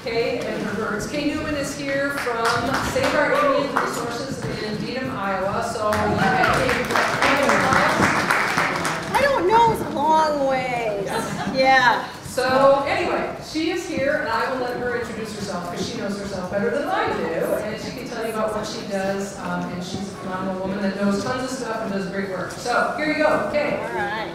Kay and her birds. Kay Neumann is here from SOAR Avian Resources in Dedham, Iowa. So you have I don't know, it's a long ways. Yeah. So anyway, she is here, and I will let her introduce herself because she knows herself better than I do, and she can tell you about what she does. And she's a phenomenal woman that knows tons of stuff and does great work. So here you go. Okay. All right.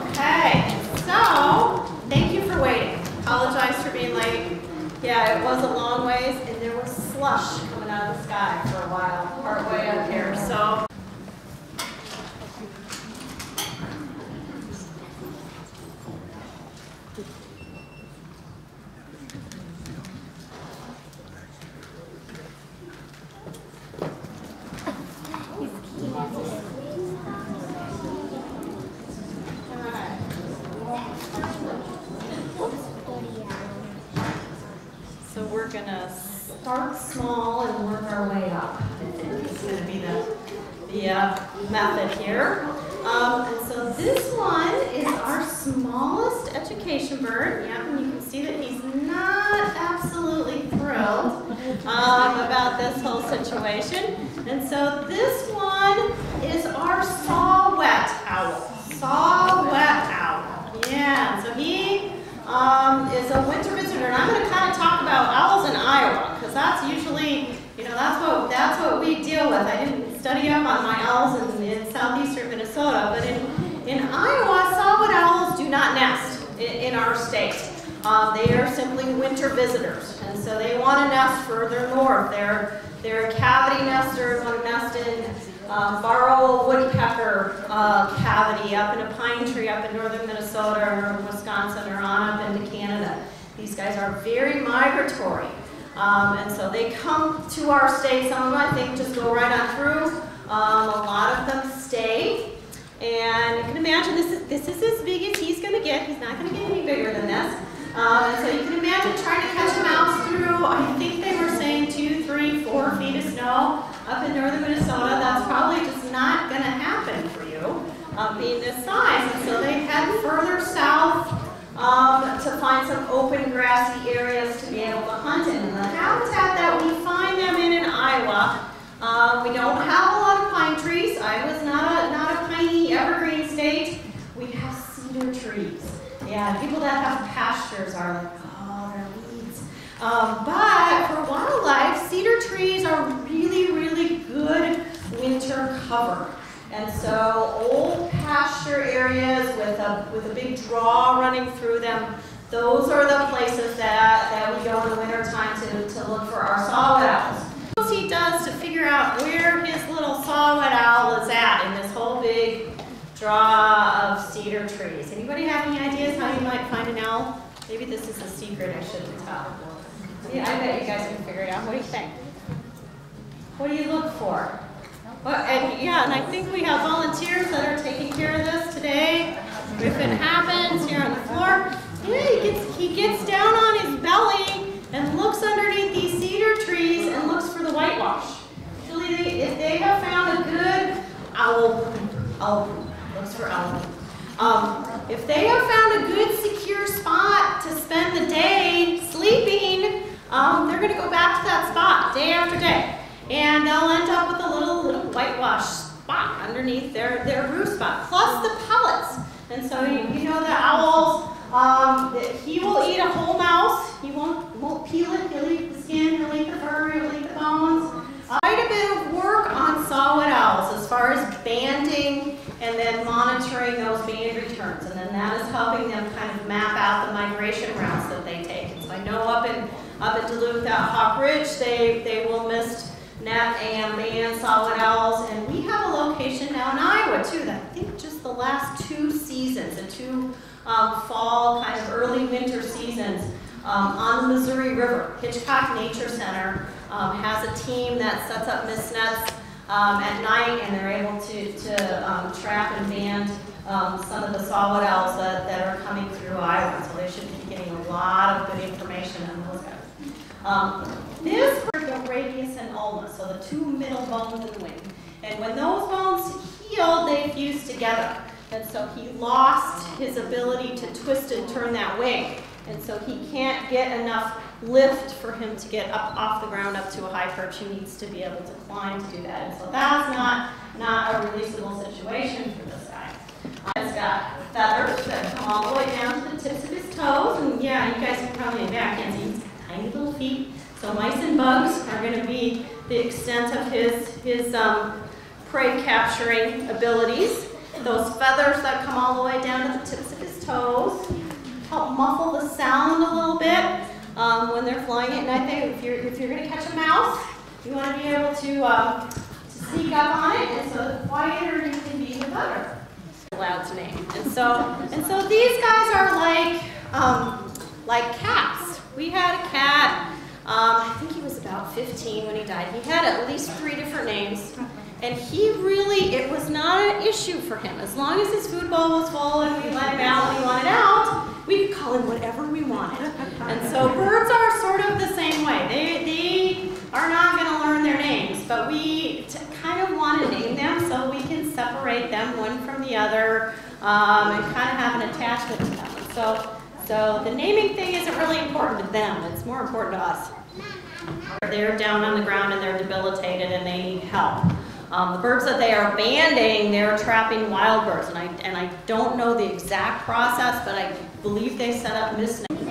Okay. So thank you for waiting. Apologize for being late. Yeah, it was a long ways, and there was slush coming out of the sky for a while, part way up here. So. So we're going to start small and work our way up. I think is going to be the method here. And so this one is our smallest education bird. Yeah, and you can see that he's not absolutely thrilled about this whole situation. And so this one is our saw-whet owl. Saw-whet owl. Yeah, so he is a winter visitor, and I'm going to kind of talk about owls in Iowa because that's usually, that's what we deal with. I didn't study up on my owls in southeastern Minnesota, but in Iowa, saw-whet owls do not nest in our state. They are simply winter visitors, and so they want to nest further north. They're cavity nesters, want to nest in burrow woodpecker cavity up in a pine tree up in northern Minnesota or Wisconsin or on up into Canada. These guys are very migratory, and so they come to our state. Some of them, I think, just go right on through. A lot of them stay, and you can imagine this is as big as he's going to get. He's not going to get any bigger than this. And so you can imagine trying to catch a mouse through, I think they were saying 2, 3, 4 feet of snow up in northern Minnesota. That's probably just not going to happen for you, being this size. And so they head further south to find some open grassy areas to be able to hunt in. And the habitat that we find them in Iowa, we don't have a lot of pine trees. Iowa's not a piney evergreen state. We have cedar trees. Yeah, people that have pastures are like, oh, they're weeds. But for wildlife, cedar trees are really, really good winter cover. And so old pasture areas with a big draw running through them, those are the places that we go in the wintertime to look for our saw-whet owls. What he does to figure out where his little saw-whet owl is at in this whole big draw of cedar trees. Anybody have any ideas how you might find an owl? Maybe this is a secret I shouldn't tell. Yeah, I bet you guys can figure it out. What do you think? What do you look for? Well, and I think we have volunteers that are taking care of this today. If it happens here on the floor, yeah, he gets down on his belly and looks underneath these cedar trees and looks for the whitewash. Usually, if they have found a good owl looks for owl. If they have found a good secure spot to spend the day sleeping, they're going to go back to that spot day after day. And they'll end up with a little whitewash spot underneath their roost spot, plus the pellets. And so you know the owls, he will eat a whole mouse. He won't peel it. He'll eat the skin, he'll eat the fur, he'll eat the bones. Quite a bit of work on saw-whet owls as far as banding and then monitoring those band returns. And then that is helping them kind of map out the migration routes that they take. And so I know up in Duluth at Hawk Ridge, they will mist net and band saw-whet owls. And we have a location now in Iowa too that I think just the last 2 seasons, the 2 fall kind of early winter seasons, on the Missouri River. Hitchcock Nature Center has a team that sets up mist nets at night, and they're able to trap and band some of the saw-whet owls that are coming through Iowa. So they should be getting a lot of good information on those guys. This is the radius and ulna, so the 2 middle bones in the wing. And when those bones healed, they fused together. And so he lost his ability to twist and turn that wing. and so he can't get enough lift for him to get up off the ground up to a high perch. He needs to be able to climb to do that, and so that's not a releasable situation for this guy. He's got feathers that come all the way down to the tips of his toes, and yeah, you guys can probably can't see, he's got tiny little feet. So mice and bugs are going to be the extent of his prey capturing abilities. Those feathers that come all the way down to the tips of his toes help muffle the sound a little bit when they're flying at night. If you're going to catch a mouse, you want to be able to sneak up on it, and so the quieter you can be, the better. Allowed to name. And so these guys are like cats. We had a cat. I think he was about 15 when he died. He had at least 3 different names, and it was not an issue for him. As long as his food bowl was full and we let him out when he wanted out, we could call him whatever we wanted. And so birds are sort of the same way. They are not going to learn their names, but we kind of want to name them so we can separate them one from the other and kind of have an attachment to them. So the naming thing isn't really important to them, it's more important to us. They're down on the ground and they're debilitated and they need help. The birds that they are banding, they're trapping wild birds, and I don't know the exact process, but I believe they set up mist nets.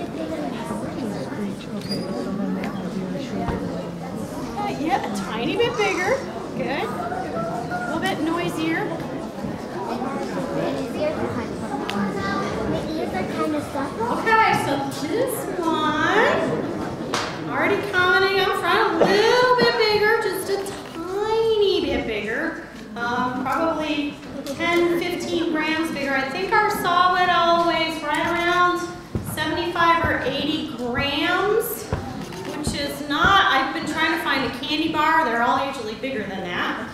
Yeah, a tiny bit bigger, good. A little bit noisier. Okay, so this one, already commenting up front, a little bit bigger, just a tiny bit bigger, probably 10, 15 grams bigger. I think our sawwhet owl weighs right around 75 or 80 grams, which is not, I've been trying to find a candy bar, they're all usually bigger than that.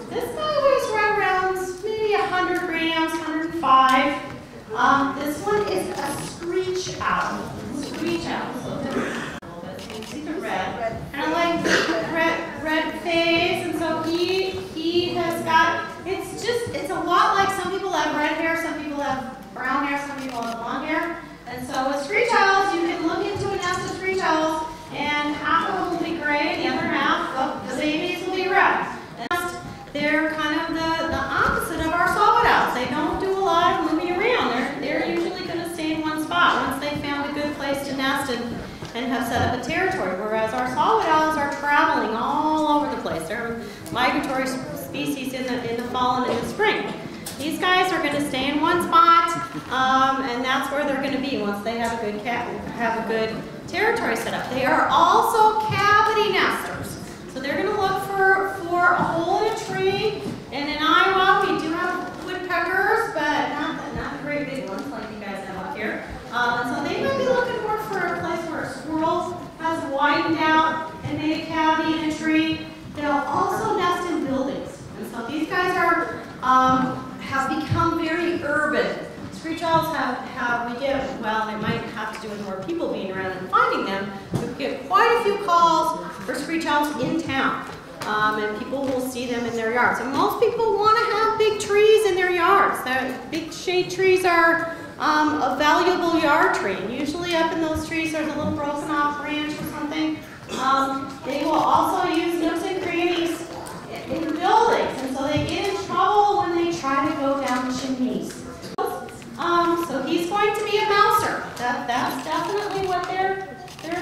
This guy weighs right around maybe 100 grams, 105. This one is a screech owl. Screech owl. So a little bit. So you can see the red. Kind of like red face, and so he has got. It's a lot like some people have red hair, some people have brown hair, some people have blonde hair. And so with screech owls, you can look into a nest of screech owls, and half of them will be gray, and the other half of the babies will be red. And they're kind of the opposite of our sawwhet owls. They don't do a lot of moving around. They're usually going to stay in one spot once they found a good place to nest and have set up a territory, whereas our sawwhet owls are traveling all over the place. They're migratory species in the fall and in the spring. These guys are going to stay in one spot, and that's where they're going to be once they have a good territory set up. They are also cavity nesters, so they're going to look for a hole in a tree. And in Iowa, we do have woodpeckers, but not the great big ones like you guys have up here. And so they might be looking more for a place where a squirrel has widened out and made a cavity in a tree. They'll also nest in buildings, and so these guys have become very urban. Screech owls they might have to do with more people being around and finding them. We get quite a few calls for screech owls in town, and people will see them in their yards. And most people want to have big trees in their yards. Big shade trees are a valuable yard tree, and usually up in those trees there's a little broken off branch or something. They will also use nooks and crannies in buildings, and so they get in trouble when they try to go down chimneys. So he's going to be a mouser. That's definitely what they're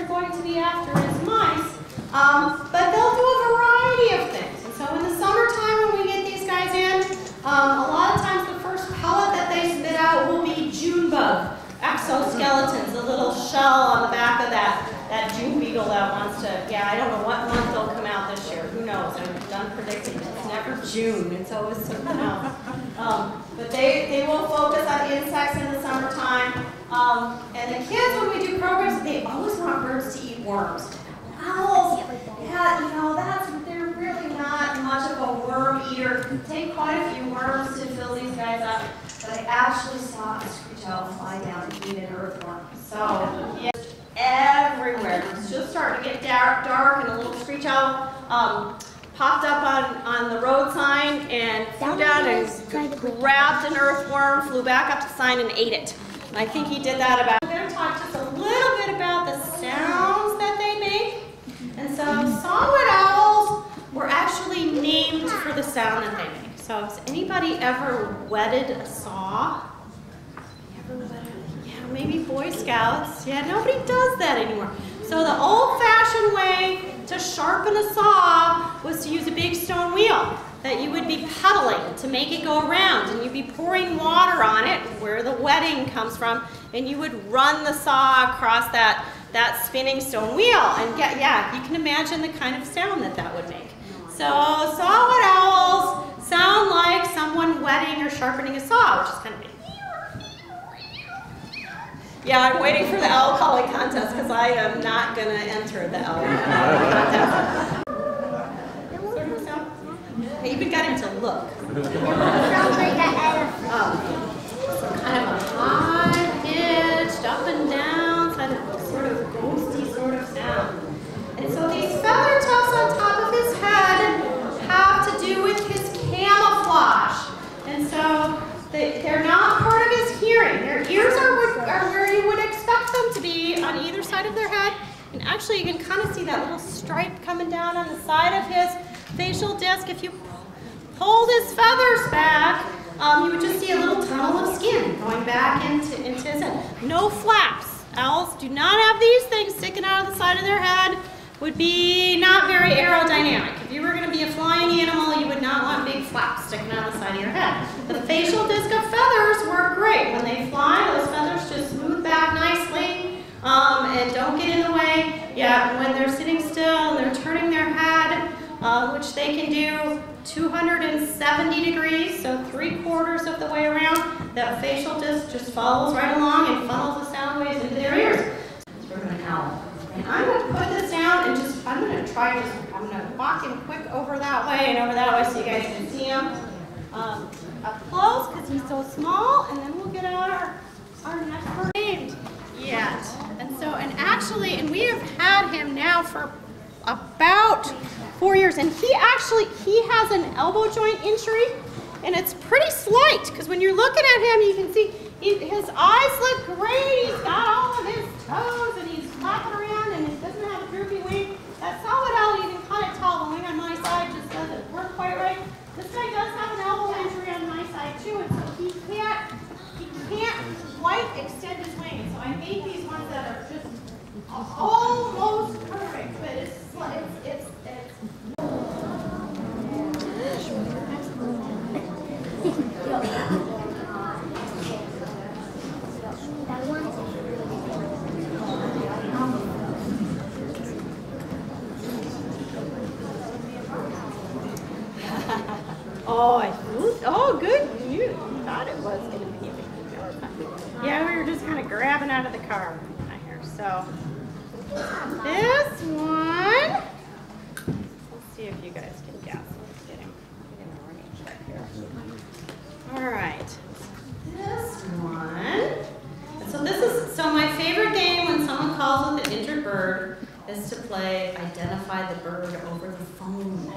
going to be after is mice. But they'll do a variety of things. And so in the summertime when we get these guys in, a lot of times the first pellet that they spit out will be June bug exoskeletons, the little shell on the back of that June beetle that wants to, I don't know what month they'll come out this year. Who knows? I'm done predicting. It's never June. It's always something else. But they will focus on insects in the summertime. And the kids, when we do programs, they always want birds to eat worms. Owls, they're really not much of a worm eater. Take quite a few worms to fill these guys up. But I actually saw a screech owl fly down and eat an earthworm. So, everywhere. It's just starting to get dark, and a little screech owl popped up on the road sign and flew down and grabbed an earthworm, flew back up to the sign and ate it. And I think he did that about. I'm going to talk sound that they make. So has anybody ever wetted a saw? Yeah, maybe Boy Scouts. Yeah, nobody does that anymore. So the old-fashioned way to sharpen a saw was to use a big stone wheel that you would be pedaling to make it go around, and you'd be pouring water on it where the wetting comes from, and you would run the saw across that spinning stone wheel and get, yeah, you can imagine the kind of sound that would make. So sawwood owls sound like someone wetting or sharpening a saw, which is kind of yeah, I'm waiting for the owl calling contest because I am not going to enter the owl calling contest. I even got him to look. Sounds like an elephant. So kind of a high-pitched, up and down, kind of sort of ghosty sort of sound. And so these feather tufts on top of his head have to do with his camouflage. And so they're not part of his hearing. Their ears are where you would expect them to be on either side of their head. And actually you can kind of see that little stripe coming down on the side of his facial disc. If you pulled his feathers back, you would just see a little tunnel of skin going back into his head. No flaps. Owls do not have these things sticking out of the side of their head. Would be not very aerodynamic. If you were going to be a flying animal, you would not want big flaps sticking out of the side of your head. The facial disc of feathers work great. When they fly, those feathers just smooth back nicely and don't get in the way. Yeah, when they're sitting still and they're turning their head, which they can do 270 degrees, so 3/4 of the way around, that facial disc just follows right along and funnels the sound waves into their ears. Sort of an owl. And I'm going to put this down and I'm going to walk him quick over that way and over that way so you guys can see him up close because he's so small, and then we'll get out our next bird named yet. And we have had him now for about 4 years, and he has an elbow joint injury, and it's pretty slight because when you're looking at him, you can see his eyes look great. He's got all of his toes, and he's flapping around, and he doesn't have a droopy wing. That sawwood owl, you can kind of tell the wing on my side just doesn't work quite right. This guy does have an elbow injury on my side too, and so he can't quite extend his wing. So I made these ones that are just almost perfect, but it's Oh, good. You thought it was going to be a big deal. Yeah, we were just kind of grabbing out of the car here. So this one, let's see if you guys can guess. Let's get him in the range right here. All right, this one. So my favorite game when someone calls with an injured bird is to play Identify the Bird over the phone.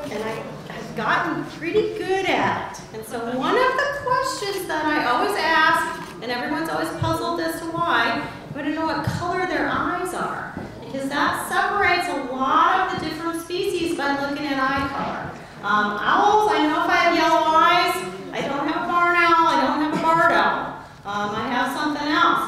And I've gotten pretty good at it. And so one of the questions that I always ask, and everyone's always puzzled as to why, I want to know what color their eyes are. Because that separates a lot of the different species by looking at eye color. Owls, I know if I have yellow eyes. I don't have a barn owl, I don't have a barred owl. I have something else.